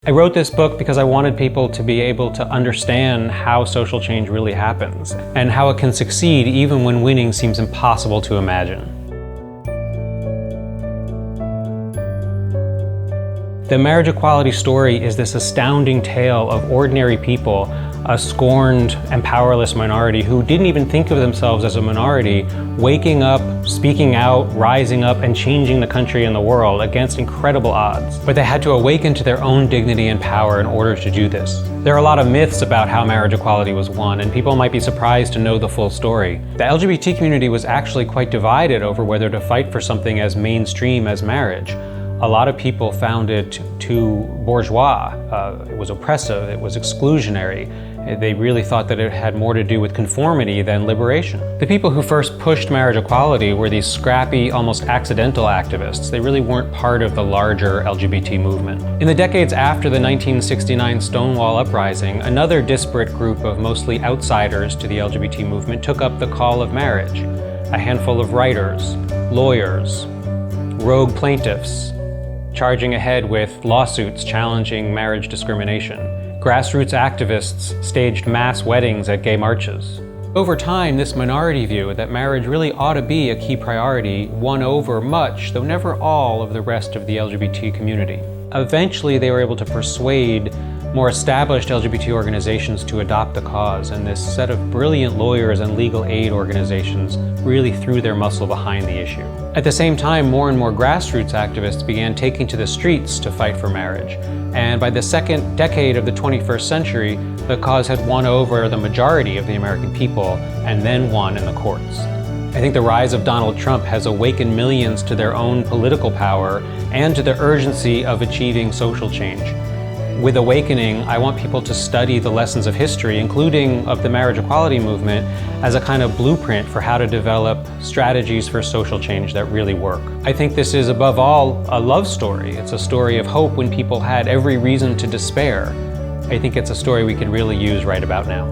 I wrote this book because I wanted people to be able to understand how social change really happens and how it can succeed even when winning seems impossible to imagine. The marriage equality story is this astounding tale of ordinary people, a scorned and powerless minority who didn't even think of themselves as a minority, waking up, speaking out, rising up, and changing the country and the world against incredible odds. But they had to awaken to their own dignity and power in order to do this. There are a lot of myths about how marriage equality was won, and people might be surprised to know the full story. The LGBT community was actually quite divided over whether to fight for something as mainstream as marriage. A lot of people found it too bourgeois. It was oppressive, it was exclusionary. They really thought that it had more to do with conformity than liberation. The people who first pushed marriage equality were these scrappy, almost accidental activists. They really weren't part of the larger LGBT movement. In the decades after the 1969 Stonewall Uprising, another disparate group of mostly outsiders to the LGBT movement took up the call of marriage. A handful of writers, lawyers, rogue plaintiffs, charging ahead with lawsuits challenging marriage discrimination. Grassroots activists staged mass weddings at gay marches. Over time, this minority view that marriage really ought to be a key priority won over much, though never all, of the rest of the LGBT community. Eventually, they were able to persuade more established LGBT organizations to adopt the cause, and this set of brilliant lawyers and legal aid organizations really threw their muscle behind the issue. At the same time, more and more grassroots activists began taking to the streets to fight for marriage, and by the second decade of the 21st century, the cause had won over the majority of the American people and then won in the courts. I think the rise of Donald Trump has awakened millions to their own political power and to the urgency of achieving social change. With Awakening, I want people to study the lessons of history, including of the marriage equality movement, as a kind of blueprint for how to develop strategies for social change that really work. I think this is, above all, a love story. It's a story of hope when people had every reason to despair. I think it's a story we could really use right about now.